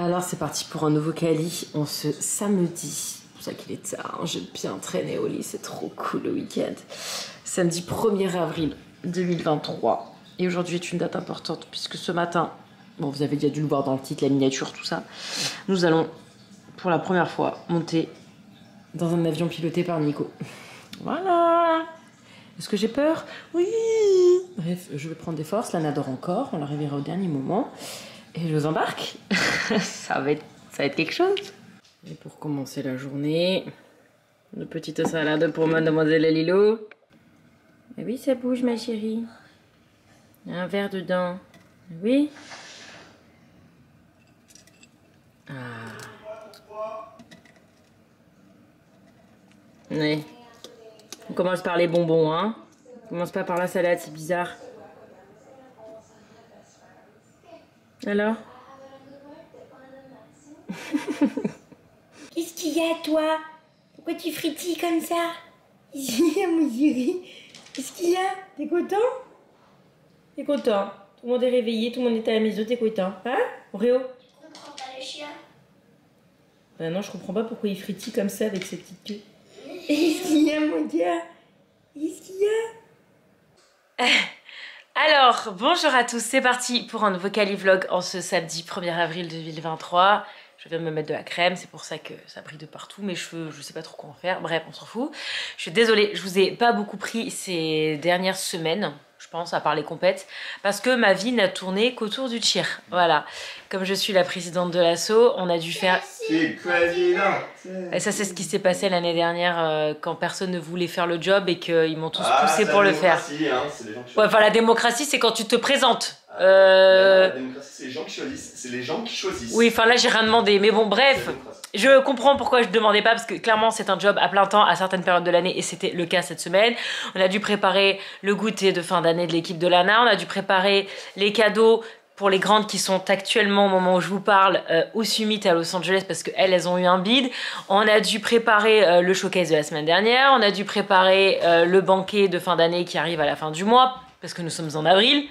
Alors c'est parti pour un nouveau Cali, on se samedi, c'est pour ça qu'il est tard, j'ai bien traîné au lit, c'est trop cool le week-end. Samedi 1er avril 2023, et aujourd'hui est une date importante puisque ce matin, bon vous avez déjà dû le voir dans le titre, la miniature, tout ça, nous allons pour la première fois monter dans un avion piloté par Nico. Voilà. Est-ce que j'ai peur? Oui. Bref, je vais prendre des forces, Lana dort encore, on la réveillera au dernier moment. Et je vous embarque. ça va être quelque chose. Et pour commencer la journée, une petite salade pour mademoiselle Lilo. Et oui, ça bouge ma chérie. Un verre dedans. Oui. Ah. Oui. On commence par les bonbons, hein. On commence pas par la salade, c'est bizarre. Alors? Qu'est-ce qu'il y a, toi? Pourquoi tu frétilles comme ça? Mon chéri. Qu'est-ce qu'il y a? T'es content? T'es content? Tout le monde est réveillé, tout le monde est à la maison, t'es content? Hein? Oreo? Je comprends pas le chien. Ben non, je comprends pas pourquoi il frétille comme ça avec sa petite queue. Qu'est-ce qu'il y a, mon gars? Qu'est-ce qu'il y a? Alors, bonjour à tous, c'est parti pour un nouveau Cali Vlog en ce samedi 1er avril 2023. Je viens de me mettre de la crème, c'est pour ça que ça brille de partout. Mes cheveux, je sais pas trop comment faire, bref, on s'en fout. Je suis désolée, je vous ai pas beaucoup pris ces dernières semaines, je pense, à part les compètes, parce que ma vie n'a tourné qu'autour du cheer. Voilà, comme je suis la présidente de l'asso, on a dû faire... Et ça, c'est ce qui s'est passé l'année dernière quand personne ne voulait faire le job et qu'ils m'ont tous poussé pour le faire. Hein, c'est les gens qui ouais, enfin, la démocratie, c'est quand tu te présentes. La démocratie, c'est les gens qui choisissent. C'est les gens qui choisissent. Oui, enfin là, j'ai rien demandé. Mais bon, bref, je comprends pourquoi je ne demandais pas, parce que clairement, c'est un job à plein temps à certaines périodes de l'année et c'était le cas cette semaine. On a dû préparer le goûter de fin d'année de l'équipe de Lana. On a dû préparer les cadeaux pour les grandes qui sont actuellement, au moment où je vous parle, au Summit à Los Angeles parce qu'elles ont eu un bid. On a dû préparer le showcase de la semaine dernière. On a dû préparer le banquet de fin d'année qui arrive à la fin du mois parce que nous sommes en avril.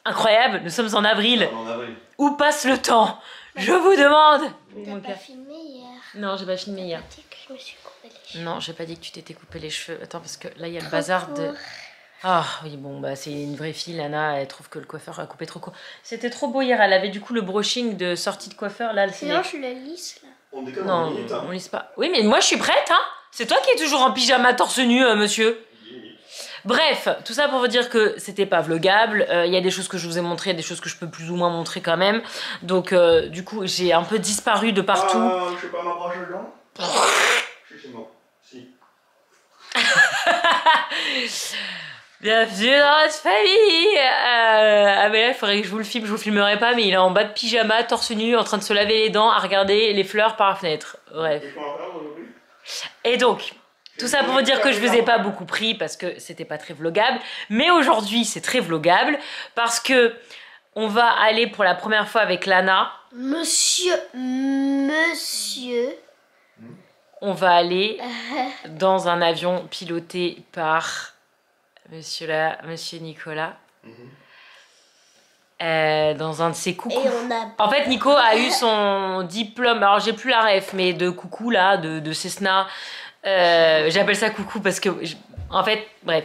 Incroyable, nous sommes en avril. Où passe le temps? Je vous demande. T'as pas filmé hier? Non, j'ai pas filmé hier. Tu sais que je me suis coupé les cheveux. Non, j'ai pas dit que tu t'étais coupé les cheveux. Attends, parce que là, il y a le bazar de... Ah oui, bon, bah c'est une vraie fille, Lana, elle trouve que le coiffeur a coupé trop court. C'était trop beau hier, elle avait du coup le brushing de sortie de coiffeur, là, elle s'est... Sinon, je le lisse, là. On déconne Non, en minute, hein. on lisse pas. Oui, mais moi, je suis prête, hein. C'est toi qui es toujours en pyjama torse nu, monsieur. Bref, tout ça pour vous dire que c'était pas vlogable. Il y a des choses que je vous ai montrées, des choses que je peux plus ou moins montrer quand même. Donc, du coup, j'ai un peu disparu de partout. Je sais pas m'approcher dedans. Je suis chez moi. Si. Bienvenue dans notre famille. Ah mais là il faudrait que je vous le filme, je vous filmerai pas, mais il est en bas de pyjama, torse nu, en train de se laver les dents, à regarder les fleurs par la fenêtre. Bref. Et donc, tout ça pour vous dire que je vous ai pas beaucoup pris parce que c'était pas très vlogable, mais aujourd'hui c'est très vlogable parce que on va aller pour la première fois avec Lana. Monsieur. On va aller dans un avion piloté par monsieur Nicolas. Dans un de ses coucous. En fait, Nico a eu son diplôme, alors j'ai plus la ref, mais de coucou là, de Cessna. J'appelle ça coucou parce que, en fait, bref.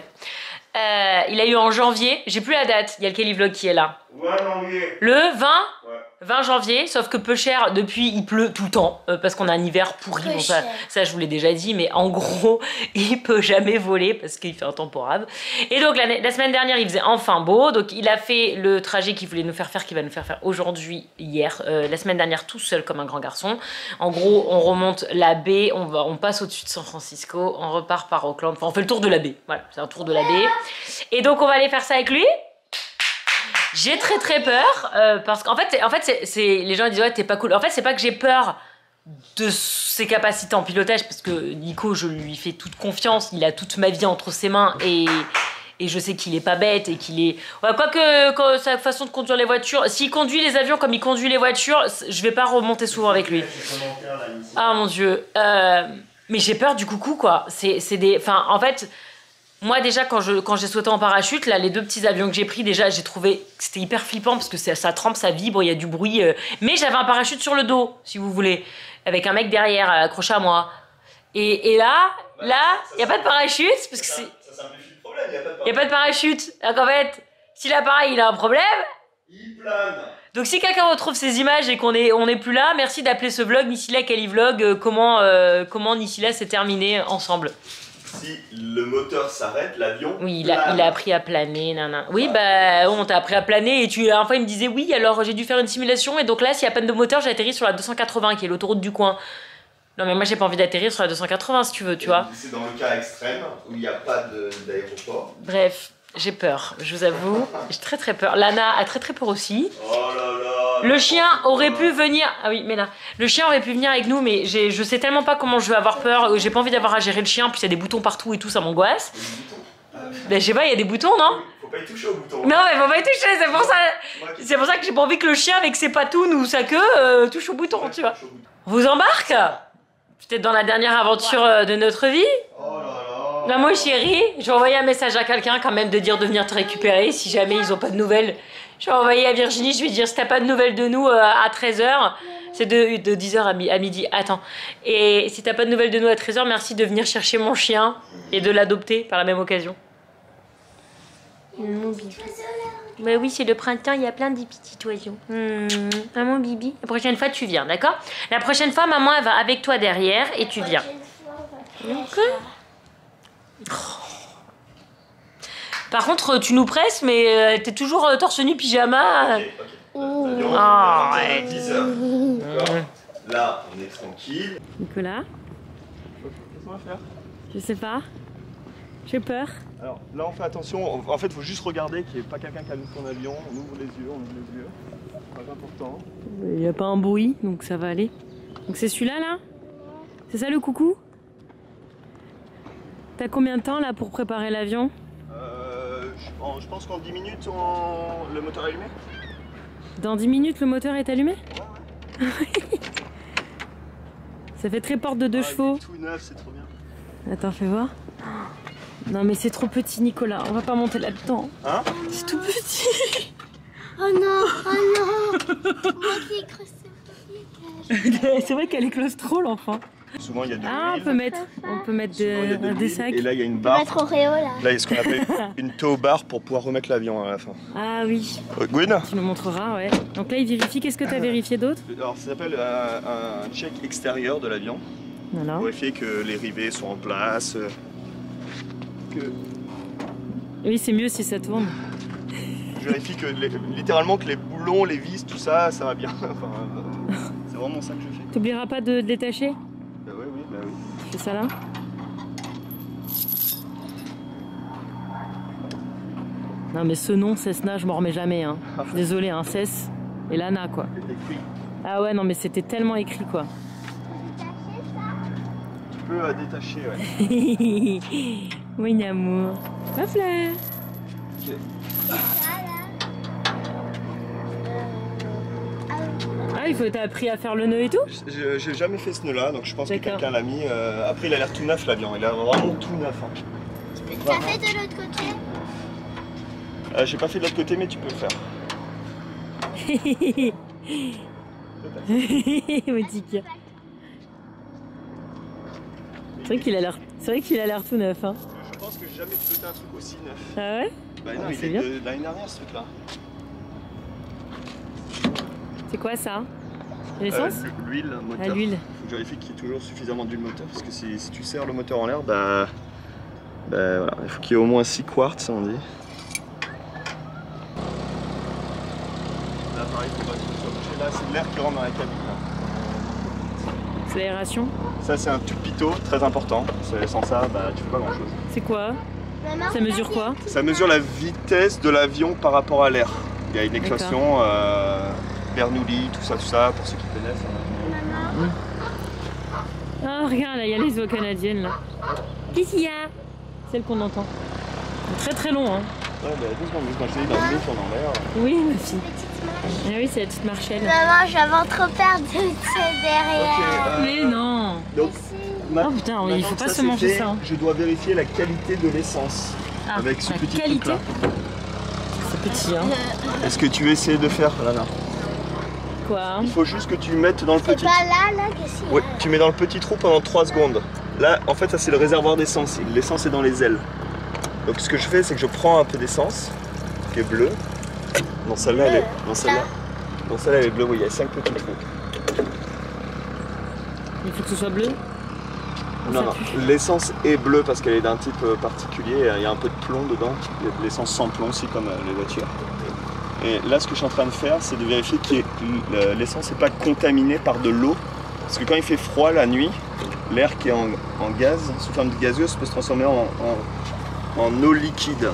Il a eu en janvier, j'ai plus la date, il y a le Cali Vlog qui est là. Ouais, janvier. Le 20 ouais. 20 janvier, sauf que peu cher, depuis il pleut tout le temps, parce qu'on a un hiver pourri, bon, ça je vous l'ai déjà dit, mais en gros, il peut jamais voler parce qu'il fait un temps pourrave. Et donc la semaine dernière, il faisait enfin beau, donc il a fait le trajet qu'il voulait nous faire faire, qu'il va nous faire faire aujourd'hui, hier, la semaine dernière tout seul comme un grand garçon. En gros, on remonte la baie, on passe au-dessus de San Francisco, on repart par Oakland, enfin on fait le tour de la baie, voilà, c'est un tour de la baie. Et donc on va aller faire ça avec lui. J'ai très peur parce qu'en fait, les gens disent ouais t'es pas cool. En fait c'est pas que j'ai peur de ses capacités en pilotage parce que Nico je lui fais toute confiance, il a toute ma vie entre ses mains et je sais qu'il est pas bête et qu'il est... Ouais, quoique sa façon de conduire les voitures, s'il conduit les avions comme il conduit les voitures, je vais pas remonter souvent avec lui. Ah mon dieu. Mais j'ai peur du coucou quoi. C'est des... Enfin en fait... Moi déjà quand j'ai sauté en parachute, là les 2 petits avions que j'ai pris, déjà j'ai trouvé que c'était hyper flippant parce que ça trempe, ça vibre, il y a du bruit. Mais j'avais un parachute sur le dos, si vous voulez, avec un mec derrière accroché à moi. Et là, il n'y a pas de parachute parce que c'est... Ça simplifie le problème, il n'y a pas de parachute. Donc en fait, si l'appareil il a un problème... Il plane. Donc si quelqu'un retrouve ces images et qu'on est plus là, merci d'appeler ce vlog Nicila Calivlog, comment Nicila s'est terminé ensemble. Si le moteur s'arrête, l'avion. Oui, il a appris à planer, nana. Oui, bah, on t'a appris à planer et la dernière fois, il me disait oui, alors j'ai dû faire une simulation et donc là, s'il y a peine de moteur, j'ai atterri sur la 280 qui est l'autoroute du coin. Non, mais moi, j'ai pas envie d'atterrir sur la 280 si tu veux, tu vois. C'est dans le cas extrême où il n'y a pas d'aéroport. Bref, j'ai peur, je vous avoue. J'ai très très peur. Lana a très très peur aussi. Oh là là. Le chien aurait pu venir. Ah oui, mais là. Le chien aurait pu venir avec nous, mais je sais tellement pas comment je vais avoir peur. J'ai pas envie d'avoir à gérer le chien, puis il y a des boutons partout et tout, ça m'angoisse. Ben, je sais pas, il y a des boutons, non? Faut pas y toucher aux boutons. Non, mais faut pas y toucher, c'est pour ça que j'ai pas envie que le chien, avec ses patounes ou sa queue, touche au bouton, tu vois. On vous embarque? Peut-être dans la dernière aventure de notre vie? Oh là là. Là, moi, chérie, je vais envoyer un message à quelqu'un quand même de dire de venir te récupérer si jamais ils ont pas de nouvelles. Je vais envoyer à Virginie, je vais dire si t'as pas de nouvelles de nous à 13h, c'est de 10h à midi. Attends. Et si t'as pas de nouvelles de nous à 13h, merci de venir chercher mon chien et de l'adopter par la même occasion. Mon bibi. Bah oui, c'est le printemps, il y a plein de petits oiseaux. Maman Bibi. La prochaine fois, tu viens, d'accord? La prochaine fois, maman, elle va avec toi derrière et tu viens. Par contre, tu nous presses, mais t'es toujours torse nu pyjama. Ok. Ouais. 10h. Là, on est tranquille. Nicolas, Qu'est-ce qu'on va faire? je sais pas. J'ai peur. Alors là, on fait attention. En fait, il faut juste regarder qu'il n'y ait pas quelqu'un qui allume son avion. On ouvre les yeux, Pas important. Il n'y a pas un bruit, donc ça va aller. Donc c'est celui-là, là? C'est ça le coucou? T'as combien de temps là pour préparer l'avion? Je pense qu'en 10 minutes, le moteur est allumé. Dans 10 minutes, le moteur est allumé? Ouais. Ça fait très porte de 2 chevaux. Tout neuf, c'est trop bien. Attends, fais voir. Non mais c'est trop petit, Nicolas. On va pas monter là-dedans. Hein? C'est tout petit. Oh non, oh non. Moi qui ai cru C'est vrai qu'elle est claustro, l'enfant. Souvent, il y a de Ah, l'huile. on peut mettre des sacs. Et là, il y a une barre. Mettre Oreo là. Là, il y a ce qu'on appelle une tow bar pour pouvoir remettre l'avion à la fin. Ah oui. Good. Tu nous montreras, ouais. Donc là, il vérifie. Qu'est-ce que tu as vérifié d'autre? Alors, ça s'appelle un check extérieur de l'avion. Voilà. Pour vérifier que les rivets sont en place. Oui, c'est mieux si ça tourne. Je vérifie que littéralement que les boulons, les vis, tout ça, ça va bien. Enfin, c'est vraiment ça que je fais. T'oublieras pas de détacher? Bah oui. C'est ça là? Non mais ce nom, Cessna, je m'en remets jamais. Hein. Je suis désolée, hein, Cess et Lana quoi. Écrit. Ah ouais, non mais c'était tellement écrit quoi. Tu peux détacher, ouais. Oui, amour. Hop là. Okay. Ah, il faut t'as appris à faire le nœud et tout? J'ai jamais fait ce nœud là, donc je pense que D'accord. quelqu'un l'a mis. Après, il a l'air tout neuf l'avion, il a vraiment tout neuf. Hein. T'as fait de l'autre côté? J'ai pas fait de l'autre côté, mais tu peux le faire. Motika. C'est vrai qu'il a l'air tout neuf. Hein. Je pense que j'ai jamais piloté un truc aussi neuf. Ah ouais? Bah non, il c'est est bien. de l'année dernière ce truc là. C'est quoi ça? L'essence? L'huile, moteur. Ah, l'huile. Faut que je vérifie qu'il y ait toujours suffisamment d'huile moteur parce que si tu serres le moteur en l'air, bah voilà, il faut qu'il y ait au moins 6 quarts, on dit. Là pareil, il faut pas que ce soit bouché. Là, c'est de l'air qui rentre dans la cabine. C'est l'aération? Ça, c'est un tube pitot très important. Sans ça, bah tu fais pas grand chose. C'est quoi? Maman, Ça mesure quoi? Ça mesure la vitesse de l'avion par rapport à l'air. Il y a une équation, Bernoulli, tout ça, pour ceux qui connaissent. Ah, regarde, là, il y a les eaux canadiennes, là. Qu'est-ce qu'il y a? Celle qu'on entend. Très très long, hein. Ouais, bah 2 secondes, quand je te dis dans le dos, tourne en l'air. Oui, ma fille. Ah oui, c'est la petite Marshall. Maman, j'avais trop peur de te derrière. Mais non. Donc, Oh putain, il faut pas se manger ça. Hein. Je dois vérifier la qualité de l'essence. avec ce la petit qualité. truc là. C'est petit, hein. Est-ce que tu veux essayer de faire, Lana? Quoi? Il faut juste que tu mettes dans le C'est petit... pas là que c'est. Oui, tu mets dans le petit trou pendant 3 secondes. Là, en fait, ça c'est le réservoir d'essence. L'essence est dans les ailes. Donc ce que je fais, c'est que je prends un peu d'essence, qui est bleue. Dans celle-là, elle est... Dans celle-là, elle est bleue. Oui, il y a 5 petits trous. Il faut que ce soit bleu? Non, non, l'essence est bleue parce qu'elle est d'un type particulier. Il y a un peu de plomb dedans. Il y a de l'essence sans plomb aussi, comme les voitures. Et là, ce que je suis en train de faire, c'est de vérifier que l'essence n'est pas contaminée par de l'eau. Parce que quand il fait froid la nuit, l'air qui est en gaz, sous forme de gazeuse, peut se transformer en eau liquide.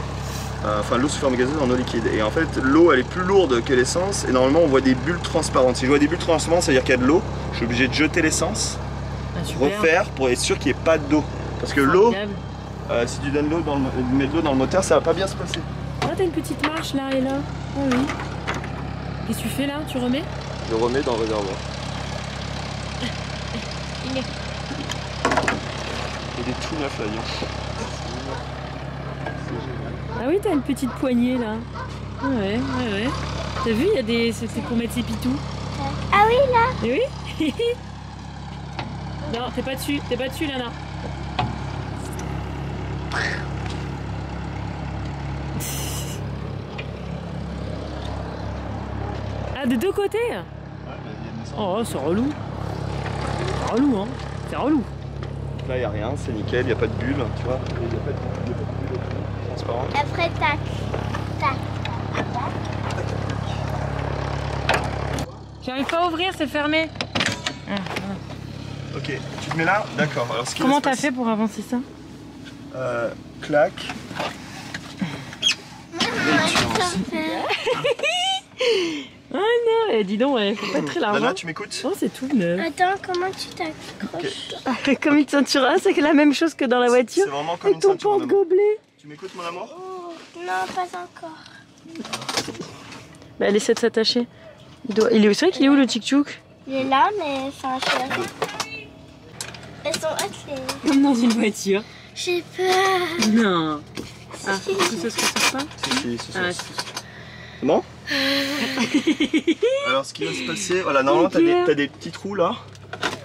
Enfin, l'eau sous forme gazeuse en eau liquide. Et en fait, l'eau, elle est plus lourde que l'essence. Et normalement, on voit des bulles transparentes. Si je vois des bulles transparentes, ça veut dire qu'il y a de l'eau. Je suis obligé de jeter l'essence, refaire pour être sûr qu'il n'y ait pas d'eau. Parce que l'eau, si tu donnes l'eau mets de l'eau dans le moteur, ça va pas bien se passer. Ah, t'as une petite marche là et là. Ah oui. Qu'est-ce que tu fais là? Tu remets? Je remets dans le réservoir. Il est tout neuf l'avion. Ah oui, t'as une petite poignée là. Ah ouais, ouais, ouais. T'as vu, il y a des... C'est pour mettre ses pitous. Ah oui, là. Et oui. Non, t'es pas dessus, Lana. Ah, de deux côtés? Oh, c'est relou. C'est relou, hein. C'est relou. Là, il n'y a rien, c'est nickel, il n'y a pas de bulle, tu vois. Il n'y a pas de bulle transparente. Après, tac. Tac. J'arrive pas à ouvrir, c'est fermé. Ok, tu te mets là? D'accord. Alors, ce qui Comment va se t'as passer- fait pour avancer ça? Clac. Ah non, dis donc, faut pas être très large. Lana, tu m'écoutes? Oh, c'est tout neuf. Attends, comment tu t'accroches? Comme une ceinture, ah, c'est la même chose que dans la voiture. C'est vraiment comme Avec une ton ceinture, mon amour. porte-gobelet. Tu m'écoutes, mon amour? Oh, non, pas encore. Bah, elle essaie de s'attacher. C'est vrai qu'il est où le tic-tchouk? Il est là, mais enfin, je sais pas. Elles sont hautes, les... Comme dans une voiture. J'ai peur. Non. Ah, du coup, ça se ressort pas? Si, c'est ça. Ah, C'est bon? Alors, ce qui va se passer, voilà, normalement, t'as des petits trous là.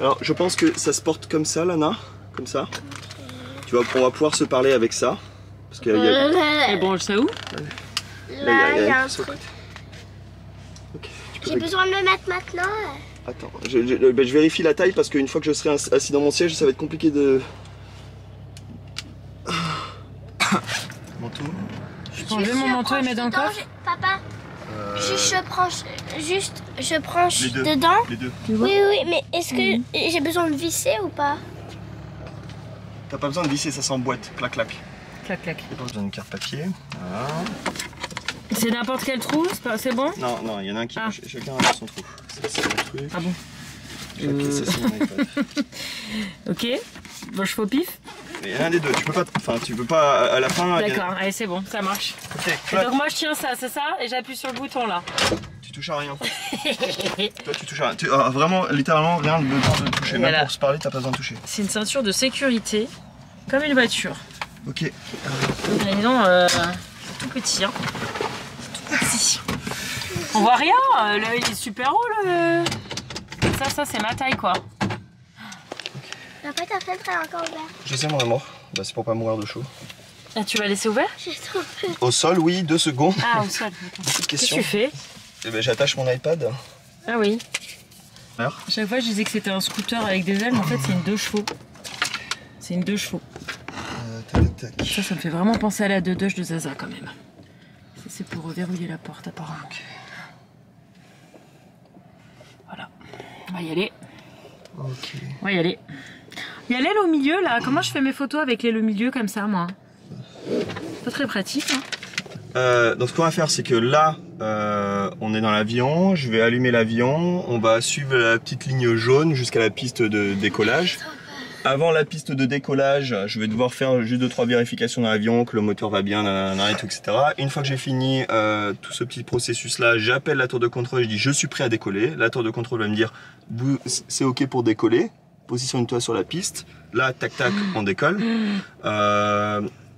Alors, je pense que ça se porte comme ça, Lana. Comme ça. Tu vois, on va pouvoir se parler avec ça. Parce qu'il y a... Elle branche ça où? Là, il y a un sur le truc. côté. Ok, tu peux J'ai besoin de le mettre maintenant. Attends, je vérifie la taille parce qu'une fois que je serai assis dans mon siège, ça va être compliqué de... Manteau. Je peux enlever mon manteau et mettre dans le coffre? Papa, juste je branche Les deux. dedans. Les deux. Oui, oui, mais est-ce que j'ai besoin de visser ou pas? T'as pas besoin de visser, ça s'emboîte. Clac, clac. Clac, clac. T'as pas besoin d'une carte papier. Voilà. C'est n'importe quel trou? C'est bon? Non, non, il y en a un qui... Ah. Chacun a son trou. Ça, c'est mon truc. Ah bon? Ça, c'est mon iPad. Ok. Bon, je fais au pif? Il y en a un des deux. Tu peux pas... Enfin, tu peux pas... À la fin... il y a- D'accord, allez, c'est bon, ça marche. Ok, Et clac. donc moi je tiens ça, c'est ça? Et j'appuie sur le bouton là. Tu touches à rien. Toi, tu touches à rien. Vraiment, littéralement, rien de besoin de toucher. Même Voilà. pour se parler, t'as pas besoin de toucher. C'est une ceinture de sécurité, comme une voiture. Ok. Et non, c'est tout petit, hein. C'est tout petit. On voit rien, là il est super haut le... Ça c'est ma taille quoi. Papa, ta fenêtre est encore ouverte. Je sais, mon amour. Bah, c'est pour pas mourir de chaud. Ah, tu vas laisser ouvert? J'ai trop peur. Au sol, oui, 2 secondes. Ah, au sol. Petite Qu'est-ce question. que tu fais? Eh ben, j'attache mon iPad. Ah oui. Alors À chaque fois je disais que c'était un scooter avec des ailes, mais en fait c'est une 2 chevaux. C'est une 2 chevaux. Tac, tac. Ça me fait vraiment penser à la 2-2 de Zaza quand même. Ça c'est pour verrouiller la porte apparemment. Voilà. On va y aller. Ok. On va y aller. Il y a l'aile au milieu là. Comment je fais mes photos avec l'aile au milieu comme ça moi? Pas très pratique. Hein. Donc ce qu'on va faire, c'est que là, on est dans l'avion. Je vais allumer l'avion. On va suivre la petite ligne jaune jusqu'à la piste de décollage. Avant la piste de décollage, je vais devoir faire juste 2-3 vérifications dans l'avion, que le moteur va bien, nanana, et tout, etc. Une fois que j'ai fini tout ce petit processus-là, j'appelle la tour de contrôle et je dis je suis prêt à décoller. La tour de contrôle va me dire c'est ok pour décoller. Positionne-toi sur la piste. Là, tac tac, on décolle.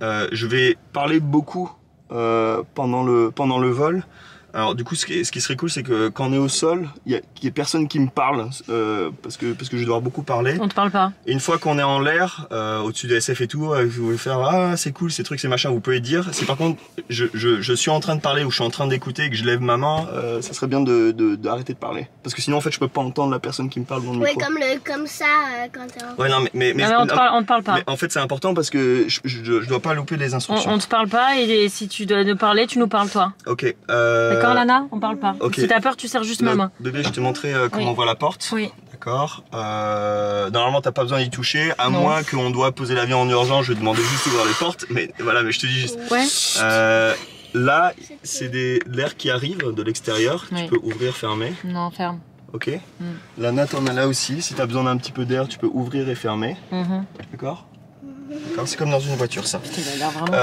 je vais parler beaucoup pendant le vol. Alors du coup, ce qui serait cool, c'est que quand on est au sol, il y a personne qui me parle parce que je dois devoir beaucoup parler. On te parle pas. Et une fois qu'on est en l'air, au-dessus de SF et tout, vous voulez faire ah c'est cool, ces trucs, ces machins, vous pouvez dire. Si par contre je suis en train de parler ou je suis en train d'écouter et que je lève ma main, ça serait bien d'arrêter de parler. Parce que sinon en fait je peux pas entendre la personne qui me parle dans le micro. Comme ça quand t'es en... Ouais non mais on te parle pas. Mais en fait c'est important parce que je dois pas louper les instructions. On te parle pas et si tu dois nous parler, tu nous parles toi. Ok. D'accord Lana, on parle pas. Okay. Si t'as peur, tu serres juste ma main. Bébé, je t'ai montré comment on voit la porte. Oui. D'accord. Normalement, t'as pas besoin d'y toucher, à moins qu'on doit poser l'avion en urgence. Je vais demander juste d'ouvrir les portes, mais voilà, mais je te dis juste. Ouais. Là, c'est l'air qui arrive de l'extérieur. Oui. Tu peux ouvrir, fermer. Non, ferme. Ok. Lana, t'en as là aussi. Si t'as besoin d'un petit peu d'air, tu peux ouvrir et fermer. D'accord. C'est comme dans une voiture ça. Putain, il a l'air vraiment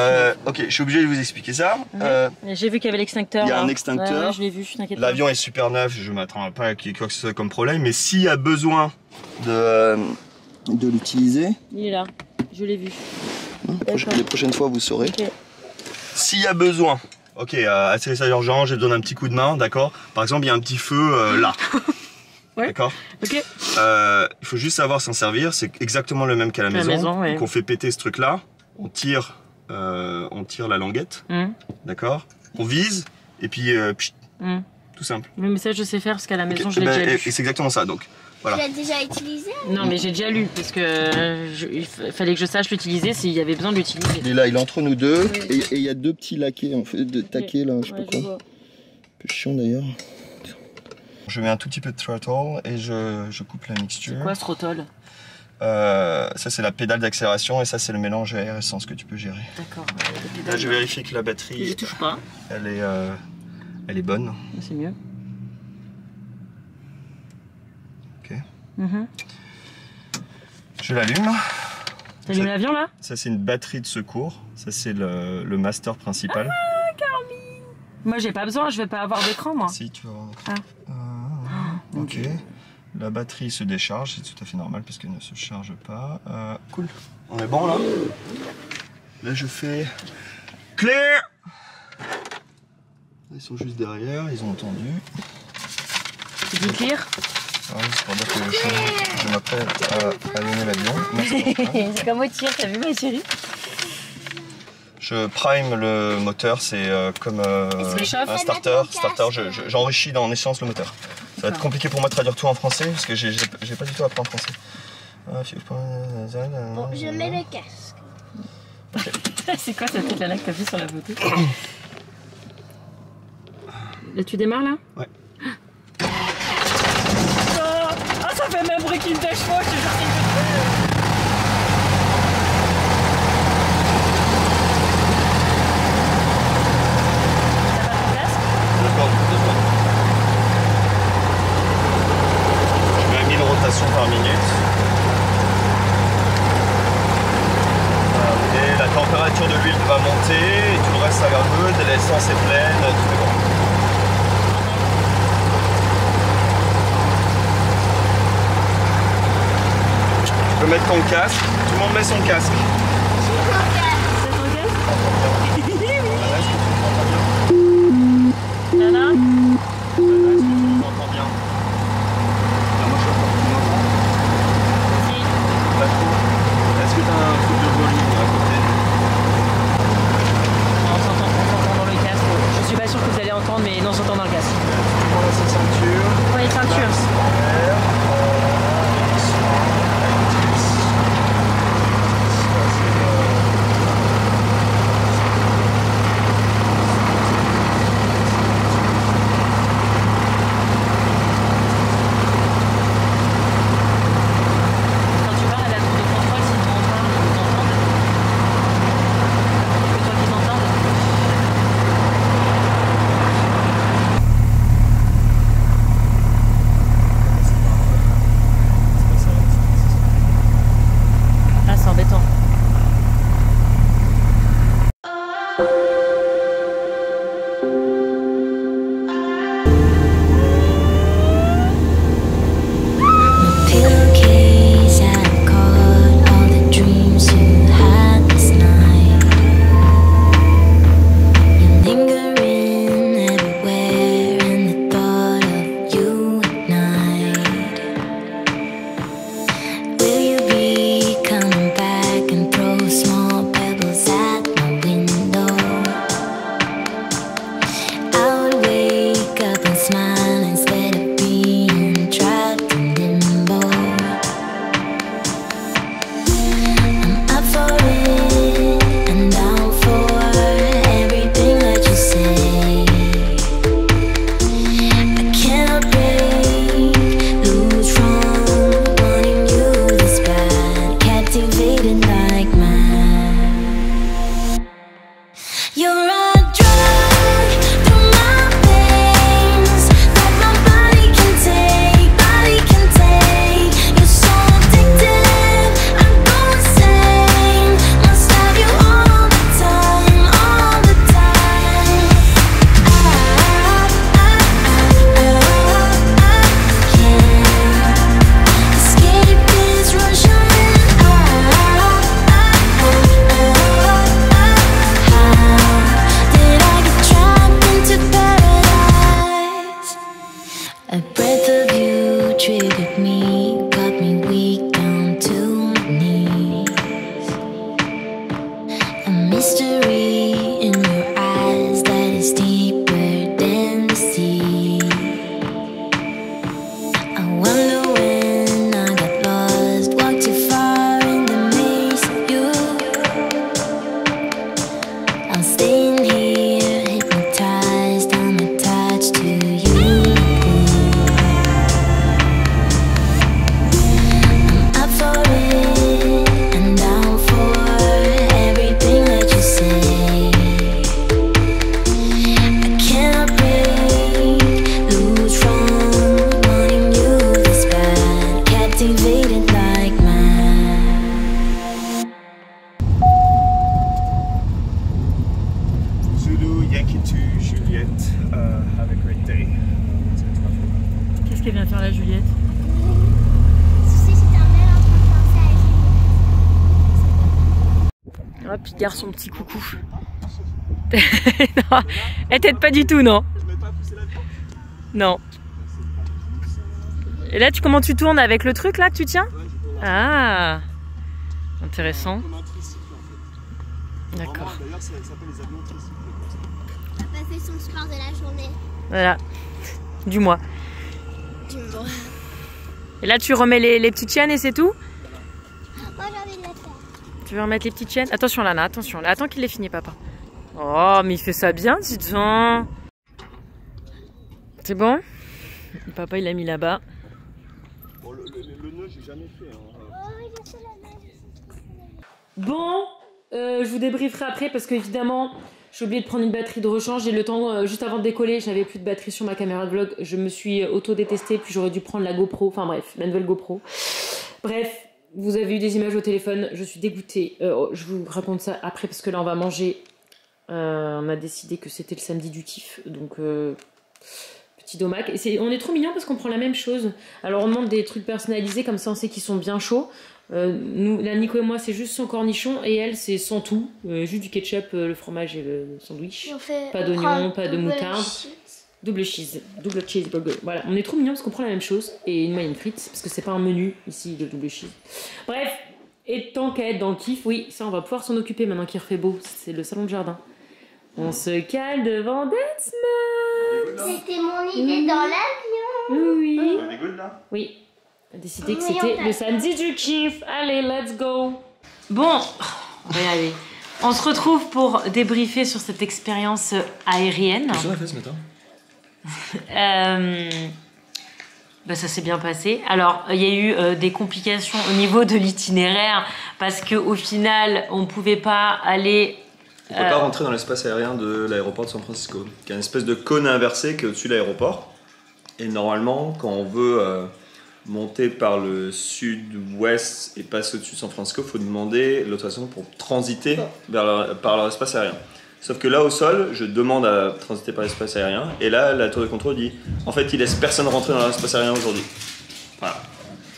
ok, je suis obligé de vous expliquer ça. J'ai vu qu'il y avait l'extincteur. Il y a un extincteur. Ouais, je l'ai vu, t'inquiète pas. L'avion est super neuf, je m'attends pas à qu'il y ait quoi que ce soit comme problème, mais s'il y a besoin de l'utiliser. Il est là, je l'ai vu. Les prochaines fois vous saurez. Okay. S'il y a besoin, ok, atterrissage urgent, j'ai besoin d'un petit coup de main, d'accord. Par exemple, il y a un petit feu là. Ouais. D'accord. Ok. Il faut juste savoir s'en servir. C'est exactement le même qu'à la maison. Ouais. Donc on fait péter ce truc-là. On tire la languette. D'accord. On vise et puis tout simple. Mais ça je sais faire parce qu'à la maison je l'ai déjà lu. Et c'est exactement ça. Donc voilà. Tu l'as déjà utilisé? Non mais j'ai déjà lu parce que il fallait que je sache l'utiliser s'il y avait besoin de l'utiliser. Il est là, il est entre nous deux. Oui. Et il y a deux petits laquais, en fait, de taquets là, je sais pas quoi. Un peu chiant d'ailleurs. Je mets un tout petit peu de throttle et je coupe la mixture. C'est quoi ce throttle? Ça c'est la pédale d'accélération et ça c'est le mélange air essence que tu peux gérer. D'accord. Là je vérifie que la batterie. Je touche pas. Elle est bonne. C'est mieux. Ok. Je l'allume. T'allumes l'avion là? Ça c'est une batterie de secours. Ça c'est le master principal. Ah Carmine. Moi j'ai pas besoin, je vais pas avoir d'écran moi. Si tu vas avoir d'écran. Ok. La batterie se décharge, c'est tout à fait normal parce qu'elle ne se charge pas. Cool. On est bon là? Là je fais clear. Ils sont juste derrière, ils ont entendu. Tu dis clear? Ouais, c'est pour dire que je m'apprête à allumer l'avion. C'est comme au tir, t'as vu ma chérie? Je prime le moteur, c'est comme un starter. J'enrichis en essence le moteur. Ça va être compliqué pour moi de traduire tout en français parce que j'ai pas du tout appris en français. Bon, je mets le casque. Okay. C'est quoi cette petite là que t'as vu sur la photo? Là tu démarres là? Ouais. Ah ça fait même bruit qu'une des chevaux, je te jure. Par minute. Et la température de l'huile va monter et tout le reste ça va good, l'essence est pleine, tout est bon. Tu peux mettre ton casque, tout le monde met son casque. Nana? Est-ce que tu as un truc de volume à côté? On s'entend dans le casque. Je suis pas sûr que vous allez entendre, mais non, on s'entend dans le casque. Voilà, c'est ceinture. Oui, ceinture. have a great day. Qu'est-ce qu'elle vient faire là, Juliette? Si c'était un mec en train de penser à Hop, il garde son petit coucou. Non, elle t'aide pas du tout, non? Je mets pas à pousser l'avion. Non. Et là, comment tu tournes avec le truc là que tu tiens? Ah, intéressant. Comme un tricycle en fait. D'accord. D'ailleurs, ça s'appelle les avions tricycles. Papa fait son sport de la journée. Voilà. Du mois. Du moins. Et là, tu remets les petites chaînes et c'est tout? Moi j'ai envie de la faire. Tu veux remettre les petites chaînes? Attention, Lana, attention. Attends qu'il ait fini, papa. Oh, mais il fait ça bien, dis donc. C'est bon? Papa, il l'a mis là-bas. Bon, le nœud, j'ai jamais fait. Hein. Oh, il a fait la neige. Bon, je vous débrieferai après parce qu'évidemment, j'ai oublié de prendre une batterie de rechange. J'ai le temps, juste avant de décoller, j'avais plus de batterie sur ma caméra de vlog. Je me suis auto-détestée, puis j'aurais dû prendre la GoPro. Enfin bref, la nouvelle GoPro. Bref, vous avez eu des images au téléphone. Je suis dégoûtée. Je vous raconte ça après parce que là, on va manger. On a décidé que c'était le samedi du kiff. Donc, petit domac. Et on est trop mignons parce qu'on prend la même chose. Alors, on demande des trucs personnalisés. Comme ça, on sait qu'ils sont bien chauds. Nous, là, Nico et moi, c'est juste son cornichon et elle, c'est sans tout, juste du ketchup, le fromage et le sandwich. Pas d'oignon, pas de moutarde. Double cheeseburger. Voilà, on est trop mignons parce qu'on prend la même chose et une moyenne frite parce que c'est pas un menu ici de double cheese. Bref, et tant qu'à être dans le kiff, oui, ça on va pouvoir s'en occuper maintenant qu'il refait beau. C'est le salon de jardin. On se cale devant Deathsman. C'était mon idée dans l'avion. Oui. On est good là? Oui. On a décidé que c'était le samedi du kiff. Allez, let's go. Bon, on va y aller. On se retrouve pour débriefer sur cette expérience aérienne. Qu'est-ce qu'on a fait ce matin? Bah, ça s'est bien passé. Alors, il y a eu des complications au niveau de l'itinéraire parce qu'au final, on ne pouvait pas aller... On ne peut pas rentrer dans l'espace aérien de l'aéroport de San Francisco, qui est une espèce de cône inversé qui est au-dessus de l'aéroport. Et normalement, quand on veut monter par le sud-ouest et passer au-dessus de San Francisco, il faut demander l'autorisation pour transiter par leur espace aérien. Sauf que là, au sol, je demande à transiter par l'espace aérien. Et là, la tour de contrôle dit en fait, il laisse personne rentrer dans l'espace aérien aujourd'hui. Voilà.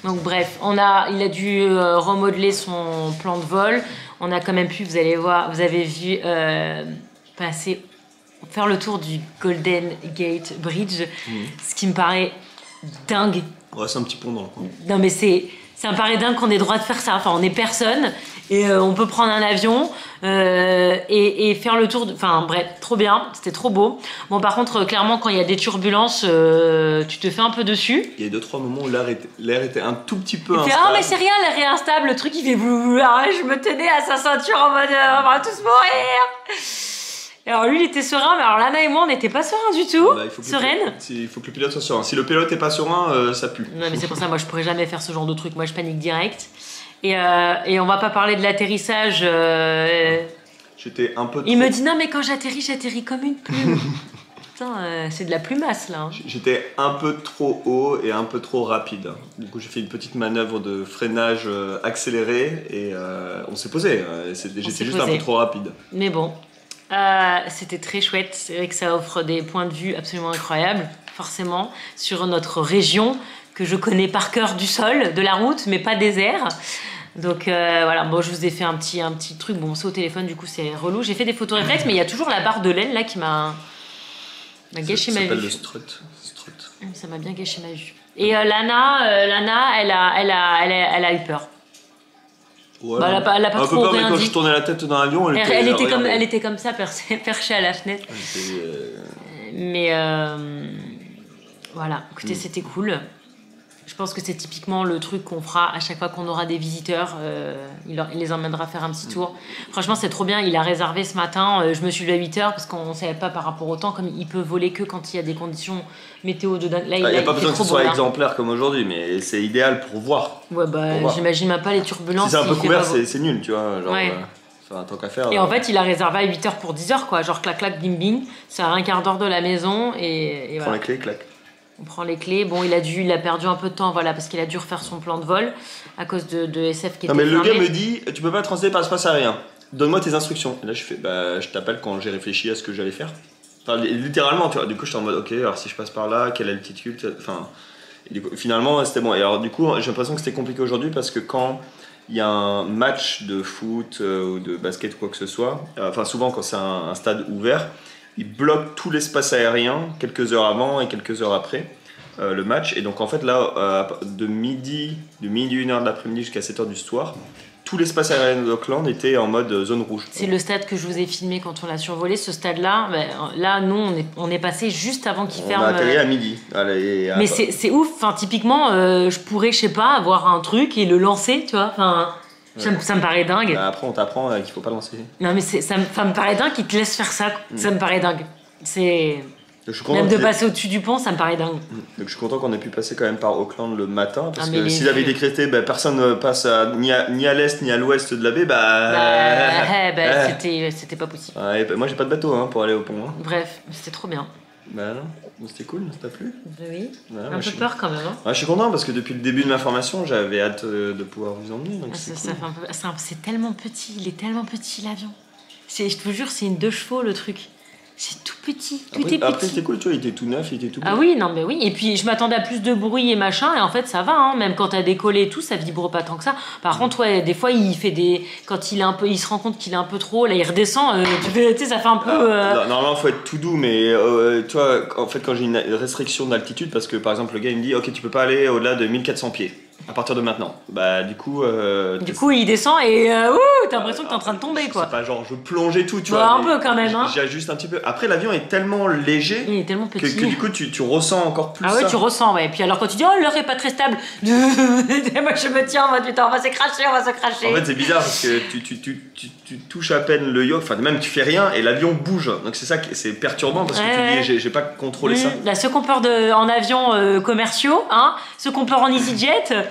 Donc, bref, il a dû remodeler son plan de vol. On a quand même pu, vous allez voir, vous avez vu faire le tour du Golden Gate Bridge, ce qui me paraît dingue. Ouais, c'est un petit pont dans le coin. Non, mais ça me paraît dingue qu'on ait le droit de faire ça. Enfin, on est personne et on peut prendre un avion et faire le tour. Enfin, bref, trop bien. C'était trop beau. Bon, par contre, clairement, quand il y a des turbulences, tu te fais un peu dessus. Il y a 2-3 moments où l'air était un tout petit peu instable. Ah, mais c'est rien, l'air est instable. Le truc, il fait blou. Je me tenais à sa ceinture en mode on va tous mourir. Et alors lui il était serein, mais alors Lana et moi on n'était pas sereins du tout. Bah, Sereine. Il faut que le pilote soit serein. Si le pilote n'est pas serein, ça pue. Non mais c'est pour ça, moi je pourrais jamais faire ce genre de truc. Moi je panique direct. Et on va pas parler de l'atterrissage. J'étais un peu trop... Il me dit non mais quand j'atterris comme une plume. Putain, c'est de la plumasse là. J'étais un peu trop haut et un peu trop rapide. Du coup j'ai fait une petite manœuvre de freinage accéléré et on s'est posé. J'étais juste un peu trop rapide. Mais bon. C'était très chouette, c'est vrai que ça offre des points de vue absolument incroyables, forcément, sur notre région que je connais par cœur du sol, de la route, mais pas des airs. Donc voilà, bon, je vous ai fait un petit truc, bon, c'est au téléphone, du coup c'est relou. J'ai fait des photos réflexes, mais il y a toujours la barre de laine là qui m'a gâché ma vue. Ça s'appelle le strut. Ça m'a bien gâché ma vue. Et Lana, elle a eu peur. Ouais, bah, elle a pas trop peur, rien mais quand dit. je tournais la tête dans l'avion, elle était comme ça, perchée à la fenêtre. Mais voilà, écoutez, c'était cool. Je pense que c'est typiquement le truc qu'on fera à chaque fois qu'on aura des visiteurs. Il les emmènera faire un petit tour. Franchement, c'est trop bien. Il a réservé ce matin. Je me suis levée à 8h parce qu'on ne savait pas par rapport au temps. Comme il peut voler que quand il y a des conditions météo de dingue. Là, il n'y a pas besoin que ce soit exemplaire comme aujourd'hui, mais c'est idéal pour voir. Ouais, bah, j'imagine même pas les turbulences. Si c'est un peu couvert, c'est nul, tu vois. Genre, ouais. Tant qu'à faire. Et en fait, il a réservé à 8h pour 10h, quoi. Genre clac, clac, bing, bing. C'est à un quart d'heure de la maison. Et prends voilà. les clés, clac. On prend les clés. Bon, il a perdu un peu de temps, voilà, parce qu'il a dû refaire son plan de vol à cause de SF qui était fermé. Non, mais le gars me dit, tu peux pas transiter par l'espace aérien. Donne-moi tes instructions. Et là, je fais, bah, je t'appelle quand j'ai réfléchi à ce que j'allais faire. Enfin, littéralement, tu vois. Du coup, j'étais en mode, ok, alors si je passe par là, quelle altitude, enfin... Finalement, c'était bon. Et alors, du coup, j'ai l'impression que c'était compliqué aujourd'hui parce que quand il y a un match de foot ou de basket ou quoi que ce soit, enfin, souvent quand c'est un stade ouvert, ils bloquent tout l'espace aérien quelques heures avant et quelques heures après le match. Et donc, en fait, là, de midi 1h de l'après-midi jusqu'à 7h du soir, tout l'espace aérien d'Auckland était en mode zone rouge. C'est le stade que je vous ai filmé quand on l'a survolé, ce stade-là. Ben, là, nous, on est passé juste avant qu'il ferme. On a atterri à midi. Allez, mais c'est ouf. Enfin, typiquement, je pourrais, je sais pas, avoir un truc et le lancer, tu vois. Enfin, ça me paraît dingue. Bah, après, on t'apprend qu'il faut pas lancer. Non, mais ça me paraît dingue qu'ils te laissent faire ça. Ça me paraît dingue. C'est... Même de passer au-dessus du pont, ça me paraît dingue. Donc je suis content qu'on ait pu passer quand même par Auckland le matin, parce que s'ils avaient décrété personne ne passe ni à l'est ni à l'ouest de la baie, c'était pas possible. Moi j'ai pas de bateau pour aller au pont. Bref, c'était trop bien. Bah non, c'était cool, ça t'a plu? Oui, un peu peur quand même. Je suis content parce que depuis le début de ma formation, j'avais hâte de pouvoir vous emmener. Donc c'est tellement petit, il est tellement petit l'avion. Je te jure, c'est une 2 chevaux le truc. C'est tout petit, tout est petit. Après c'était cool, tu vois, il était tout neuf, il était tout beau. Ah oui, non mais oui, et puis je m'attendais à plus de bruit et machin, et en fait ça va, même quand t'as décollé et tout, ça vibre pas tant que ça. Par contre, ouais, des fois il fait quand il se rend compte qu'il est un peu trop haut, là il redescend, tu sais, ça fait un peu... Normalement faut être tout doux, mais tu vois, en fait quand j'ai une restriction d'altitude, parce que par exemple le gars il me dit, ok tu peux pas aller au-delà de 1400 pieds. À partir de maintenant. Bah du coup il descend et t'as l'impression que t'es en train de tomber quoi. C'est pas genre je plonge et tout, tu vois. Un peu quand même. J'ajuste un petit peu. Après l'avion est tellement léger. Il est tellement petit. Que du coup tu ressens encore plus ça. Ah ouais, tu ressens, ouais. Et puis alors quand tu dis oh l'heure est pas très stable, moi je me tiens en mode putain on va se cracher. En fait c'est bizarre parce que tu touches à peine le yoke, enfin même tu fais rien et l'avion bouge. Donc c'est ça c'est perturbant parce que tu dis j'ai pas contrôlé ça. Là ceux qu'on peur en avions commerciaux, ceux qu'on peur en EasyJet.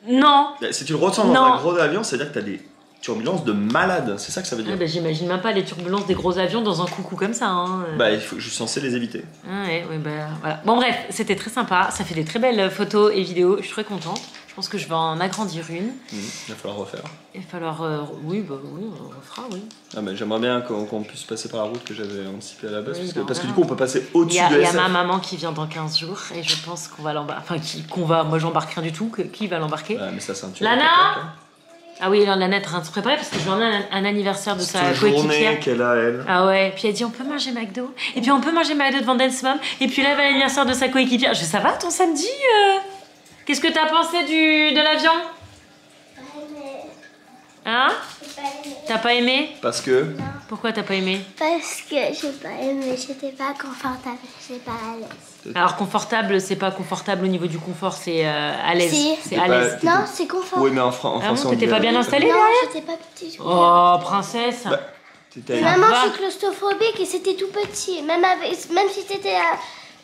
Non. Si tu le ressens dans un gros avion, c'est-à-dire que t'as des turbulences de malade, c'est ça que ça veut dire. J'imagine même pas les turbulences des gros avions dans un coucou comme ça. Il faut, je suis censé les éviter. Voilà. Bon bref, c'était très sympa, ça fait des très belles photos et vidéos, je suis très contente. Je pense que je vais en agrandir une. Il va falloir refaire. Il va falloir... oui, on refera, oui. J'aimerais bien qu'on puisse passer par la route que j'avais anticipée à la base, parce que du coup on peut passer au-dessus de SF. Il y a ma maman qui vient dans 15 jours et je pense qu'on va l'embarquer. Enfin, moi j'embarque rien du tout, qui va l'embarquer? Mais ça c'est un tueur. Lana! Ah oui, Lana est en train de se préparer parce que je vais emmener un anniversaire de sa coéquipière. Journée qu'elle a, elle. Ah ouais, puis elle dit on peut manger McDo. Et puis on peut manger McDo devant Dance Mom. Et puis là, elle va l'anniversaire de sa coéquipière. Ça va ton samedi Qu'est-ce que t'as pensé de l'avion? Hein? T'as pas aimé? Parce que? Non. Pourquoi t'as pas aimé? Parce que j'ai pas aimé, j'étais pas confortable, j'étais pas à l'aise. Alors confortable, c'est pas confortable au niveau du confort, c'est à l'aise. Si. C'est à l'aise. Non, c'est confortable. Oui, mais en français on t'étais pas bien installée non, derrière? j'étais pas petite. Oh, princesse. Maman, je suis claustrophobique et c'était tout petit. Même si t'étais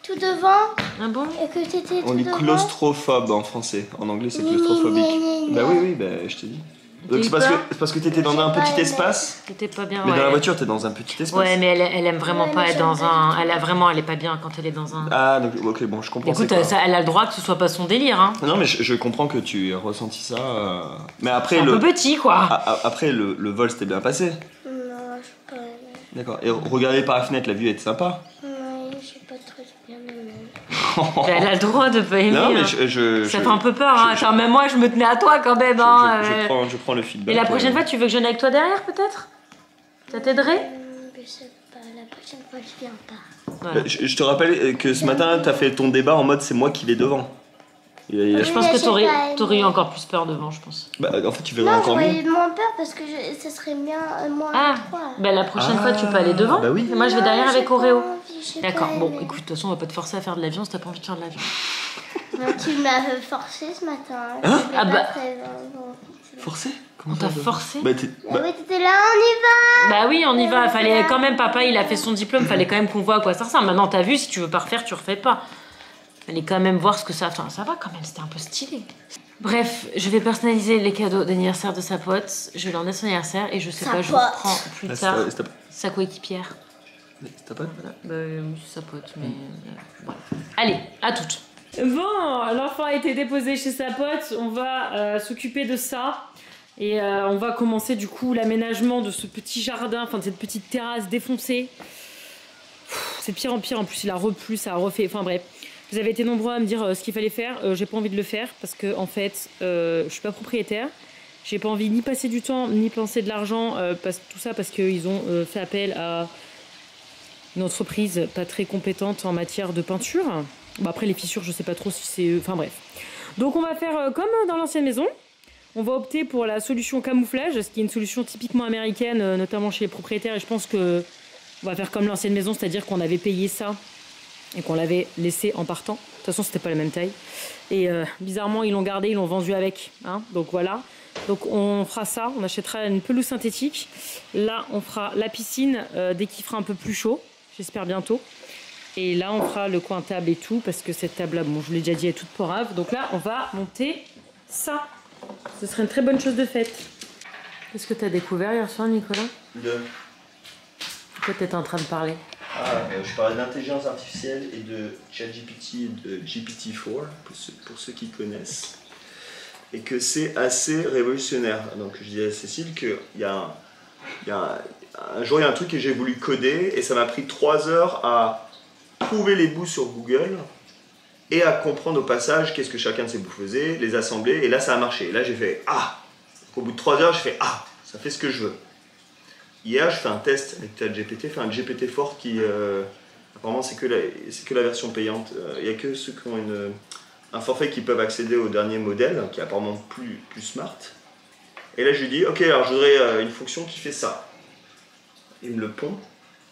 tout devant. Ah bon? Et que t'étais tout on dit devant. Claustrophobe en français. En anglais, c'est claustrophobique. Bah oui, je te dis. Donc c'est parce que t'étais dans un petit espace. T'étais pas bien. Mais dans la voiture, t'es dans un petit espace. Ouais, mais elle aime vraiment pas être dans un. Elle est pas bien quand elle est dans un. Ah, donc ok, bon, je comprends. Écoute, elle a le droit que ce soit pas son délire. Non, mais je comprends que tu aies ressenti ça. Mais après c'est un peu petit, quoi. Après, le vol s'était bien passé. Non, je pas. D'accord. Et regarder par la fenêtre, la vue était sympa. Non, j'ai pas très bien aimé. Elle a le droit de pas aimer. Non, mais ça fait un peu peur. Attends, même moi, je me tenais à toi quand même. Je prends le feedback. Et la prochaine fois, tu veux que je vienne avec toi derrière, peut-être? Ça t'aiderait? Je sais pas, la prochaine fois, je viens pas. Voilà. Je te rappelle que ce matin, t'as fait ton débat en mode c'est moi qui vais devant. Je pense que t'aurais eu encore plus peur devant, je pense. En fait, tu verrais encore mieux. Non, j'aurais eu moins peur parce que ça serait bien moins à toi. La prochaine fois, tu peux aller devant. Bah oui. Et moi, je vais derrière avec Oreo. D'accord, bon, écoute, de toute façon, on va pas te forcer à faire de l'avion si t'as pas envie de faire de l'avion. Tu m'as forcé ce matin. Forcé? On t'a forcé? Mais t'étais là, on y va! Bah oui, on y va. Fallait quand même, papa, il a fait son diplôme, fallait quand même qu'on voit à quoi ça ressemble. Maintenant, t'as vu, si tu veux pas refaire, tu refais pas. Fallait quand même voir ce que ça... Enfin, ça va quand même, c'était un peu stylé. Bref, je vais personnaliser les cadeaux d'anniversaire de sa pote. Je vais lui emmener son anniversaire et je sais pas, je vous reprends plus tard sa coéquipière. C'est ta pote? Voilà. Oui, c'est sa pote, mais... voilà. Allez, à toutes. Bon, l'enfant a été déposé chez sa pote. On va s'occuper de ça. Et on va commencer du coup l'aménagement de ce petit jardin, enfin de cette petite terrasse défoncée. c'est de pire en pire. En plus, il a replu, ça a refait. Enfin bref, vous avez été nombreux à me dire ce qu'il fallait faire. J'ai pas envie de le faire parce que en fait, je suis pas propriétaire. J'ai pas envie ni passer du temps ni penser de l'argent, tout ça parce qu'ils ont fait appel à une entreprise pas très compétente en matière de peinture. Bon, après les fissures, je sais pas trop si c'est... Enfin bref. Donc on va faire comme dans l'ancienne maison. On va opter pour la solution camouflage, ce qui est une solution typiquement américaine, notamment chez les propriétaires. Et je pense que on va faire comme l'ancienne maison, c'est-à-dire qu'on avait payé ça et qu'on l'avait laissé en partant. De toute façon, c'était pas la même taille. Et bizarrement, ils l'ont gardé, ils l'ont vendu avec. Hein, donc voilà. Donc on fera ça, on achètera une pelouse synthétique. Là, on fera la piscine dès qu'il fera un peu plus chaud, j'espère bientôt. Et là, on fera le coin table et tout, parce que cette table-là, bon, je vous l'ai déjà dit, elle est toute porave. Donc là, on va monter ça. Ce serait une très bonne chose de faite. Qu'est-ce que tu as découvert hier soir, Nicolas? Pourquoi tu étais en train de parler? Je parlais d'intelligence artificielle et de ChatGPT et de GPT-4, pour ceux qui connaissent. Et que c'est assez révolutionnaire. Donc je disais à Cécile qu'il y a un jour, il y a un truc que j'ai voulu coder et ça m'a pris 3 heures à trouver les bouts sur Google et à comprendre au passage qu'est-ce que chacun de ces bouts faisait, les assembler, et là ça a marché. Et là j'ai fait ah. Donc, au bout de 3 heures, j'ai fait ah, ça fait ce que je veux. Hier, je fais un test avec ChatGPT, un GPT-4 qui apparemment c'est que la version payante. Il n'y a que ceux qui ont un forfait qui peuvent accéder au dernier modèle, qui est apparemment plus smart. Et là je lui dis, ok, alors je voudrais une fonction qui fait ça. Il me le pond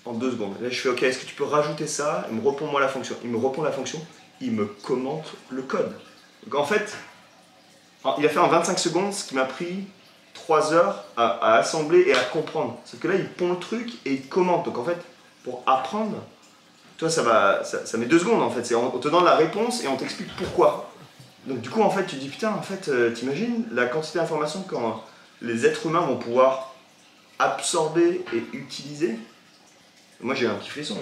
en 2 secondes. Là je fais, ok, est-ce que tu peux rajouter ça? Il me répond moi la fonction. Il me répond la fonction, il me commente le code. Donc en fait, il a fait en 25 secondes ce qui m'a pris 3 heures à assembler et à comprendre. Sauf que là il pond le truc et il commente. Donc en fait, pour apprendre, toi, ça met 2 secondes en fait. On te donne la réponse et on t'explique pourquoi. Donc du coup, en fait, tu te dis putain, en fait, t'imagines la quantité d'informations que les êtres humains vont pouvoir absorber et utiliser. Moi, j'ai un petit frisson.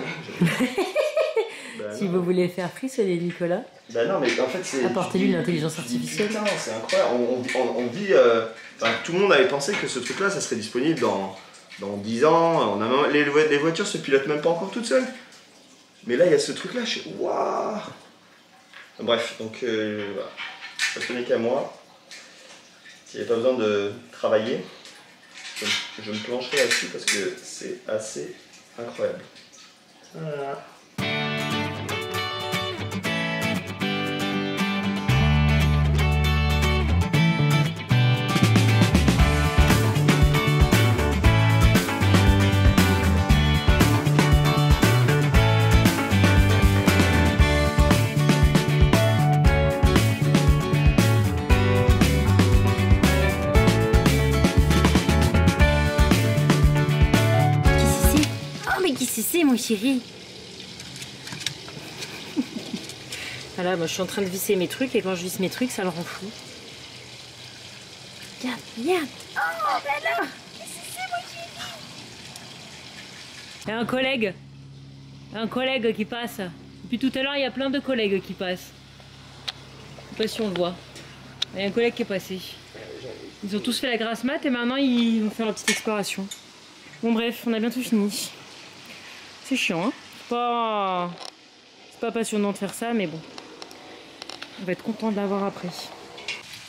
Si vous voulez faire frissonner Nicolas, non, mais en fait, c'est. Apportez-lui l'intelligence artificielle. Putain, c'est incroyable. On vit. Tout le monde avait pensé que ce truc-là, ça serait disponible dans 10 ans. Les voitures se pilotent même pas encore toutes seules. Mais là, il y a ce truc-là, je suis waouh. Bref, donc voilà. Ça tenait qu'à moi. S'il n'y avait pas besoin de travailler, je me plancherai là-dessus parce que c'est assez incroyable. Voilà. Mon chéri. Voilà, moi je suis en train de visser mes trucs et quand je visse mes trucs, ça le rend fou. Regarde, regarde. Oh, ben là, qu'est-ce que c'est, mon chéri? Il y a un collègue qui passe. Depuis tout à l'heure, il y a plein de collègues qui passent. Je sais pas si on le voit. Il y a un collègue qui est passé. Ils ont tous fait la grasse mat et maintenant ils vont faire leur petite exploration. Bon bref, on a bientôt fini. C'est chiant, hein. C'est pas passionnant de faire ça, mais bon. On va être content de l'avoir après.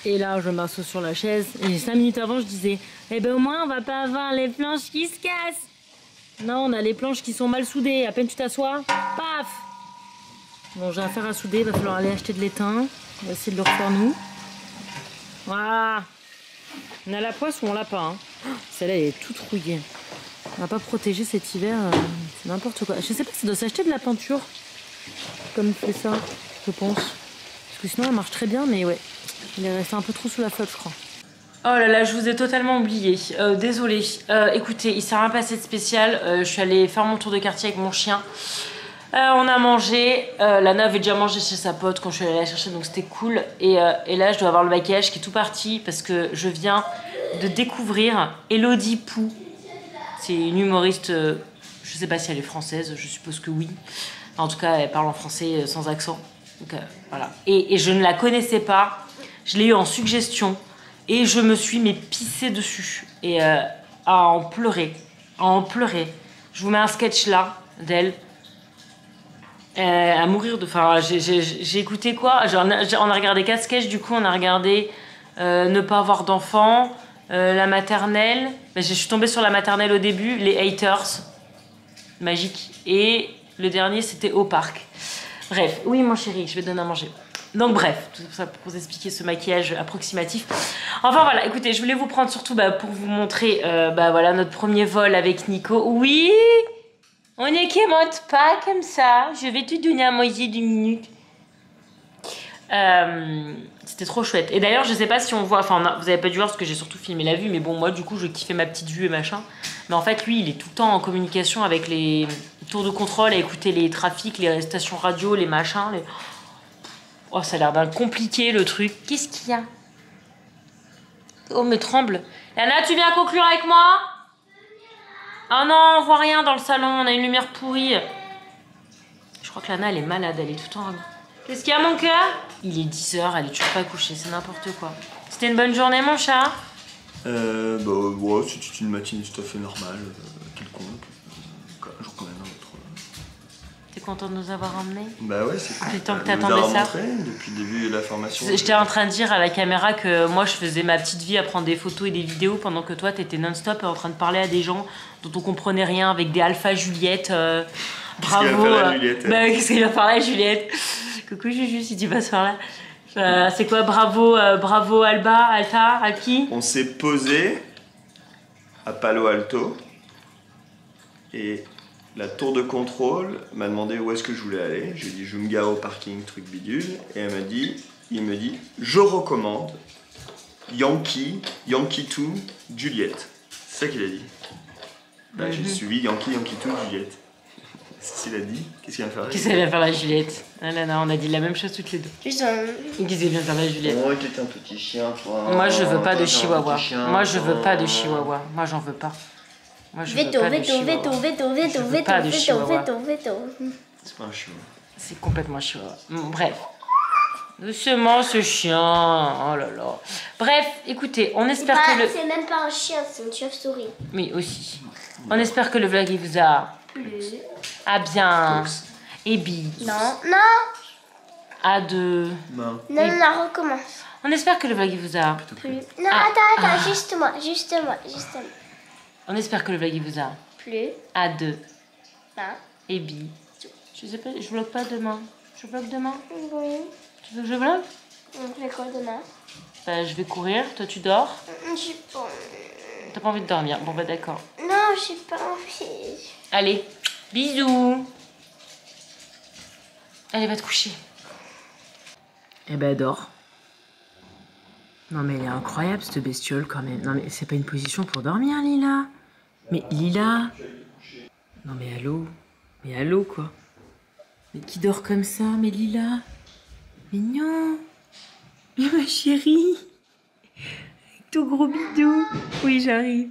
Et là, je m'assois sur la chaise. Et 5 minutes avant, je disais, eh ben au moins, on va pas avoir les planches qui se cassent. Non, on a les planches qui sont mal soudées. À peine tu t'assois, paf. Bon, j'ai affaire à souder. Il va falloir aller acheter de l'étain. On va essayer de le refaire nous. Voilà. On a la poisse ou on l'a pas, hein. Celle-là, elle est toute rouillée. On va pas protéger cet hiver, c'est n'importe quoi. Je sais pas si ça doit s'acheter de la peinture, comme il fait ça, je pense. Parce que sinon elle marche très bien, mais ouais, il est resté un peu trop sous la flotte, je crois. Oh là là, je vous ai totalement oublié, désolée. Écoutez, il s'est rien passé de spécial, je suis allée faire mon tour de quartier avec mon chien. On a mangé, Lana avait déjà mangé chez sa pote quand je suis allée la chercher, donc c'était cool. Et là, je dois avoir le maquillage qui est tout parti, parce que je viens de découvrir Elodie Pou. C'est une humoriste, je sais pas si elle est française, je suppose que oui. En tout cas, elle parle en français sans accent. Donc voilà. Et je ne la connaissais pas. Je l'ai eu en suggestion. Et je me suis pissée dessus. Et à en pleurer. À en pleurer. Je vous mets un sketch là, d'elle. À mourir de... Enfin, j'ai écouté quoi? On a regardé Casse-Cache, du coup, on a regardé Ne pas avoir d'enfants, la maternelle. Je suis tombée sur la maternelle au début, les haters. Magique. Et le dernier, c'était Au Parc. Bref, oui, mon chéri, je vais te donner à manger. Donc bref, tout ça pour vous expliquer ce maquillage approximatif. Enfin voilà, écoutez, je voulais vous prendre surtout pour vous montrer voilà, notre premier vol avec Nico. Oui, on ne commente pas comme ça. Je vais te donner à manger 2 minutes. C'était trop chouette. Et d'ailleurs, je sais pas si on voit, enfin vous avez pas dû voir parce que j'ai surtout filmé la vue, mais bon, moi du coup, je kiffais ma petite vue et machin. Mais en fait, lui, il est tout le temps en communication avec les tours de contrôle, à écouter les trafics, les stations radio, les machins. Oh, ça a l'air d'un compliqué le truc. Qu'est-ce qu'il y a? Oh, me tremble. Lana, tu viens conclure avec moi? Ah non, on voit rien dans le salon, on a une lumière pourrie. Je crois que Lana, elle est malade, elle est tout le temps... Qu'est-ce qu'il y a, mon cœur? Il est 10h, elle est toujours pas couchée, c'est n'importe quoi. C'était une bonne journée, mon chat? Ouais, c'était une matinée tout à fait normale, quelconque. Un jour quand même, un autre. T'es content de nous avoir emmenés? Bah ouais, c'est cool. Depuis le temps que t'attendais ça. Depuis le début de la formation. J'étais en train de dire à la caméra que moi, je faisais ma petite vie à prendre des photos et des vidéos pendant que toi, t'étais non-stop en train de parler à des gens dont on comprenait rien, avec des alpha Juliette. Bravo. Qu'est-ce qu'il va parler à Juliette? Coucou Juju, si tu passes par là. C'est quoi, bravo Alba, Alta, à qui? On s'est posé à Palo Alto et la tour de contrôle m'a demandé où est-ce que je voulais aller. J'ai dit je me gare au parking, truc bidule. Et il me dit je recommande Yankee 2, Juliette. C'est ça qu'il a dit. Bah, j'ai suivi Yankee 2, Juliette. C'est ce qu'il a dit. Qu'est-ce qu'il vient faire? Qu'est-ce qu'il vient faire la Juliette? Ah là là, on a dit la même chose toutes les deux. Qu'est-ce qu'il vient faire la Juliette? Oh, t'es un petit chien, toi. Moi, je veux pas de chihuahua. Moi, je veux pas de chihuahua. Moi, j'en veux pas. Moi, je veux pas de chihuahua. C'est pas un chihuahua. C'est complètement chihuahua. Bref. Doucement, ce chien. Oh là là. Bref, écoutez, on espère que le... C'est même pas un chien, c'est une chauve-souris. Oui, aussi. On espère que le vlog, il vous a... Ah bien. Et bi. Non. À deux. Non, recommence. On espère que le vlog, il vous a... Plus. Non, attends, juste moi. On espère que le vlog, il vous a... Plus. À deux. Non. Et bi. Je sais pas, je vlog pas demain. Je vlog demain? Oui. Tu veux que je vlog? On fait quoi demain? Bah, je vais courir. Toi, tu dors? J'ai pas... T'as pas envie de dormir? Bon, bah d'accord. Non, j'ai pas envie. Allez, bisous. Allez, va te coucher. Eh ben, dors. Non, mais elle est incroyable, cette bestiole, quand même. Non, mais c'est pas une position pour dormir, Lila. Mais Lila... Non, mais allô? Mais allô, quoi? Mais qui dort comme ça? Mais Lila? Mais non! Mais ma chérie! Avec ton gros bidou! Oui, j'arrive.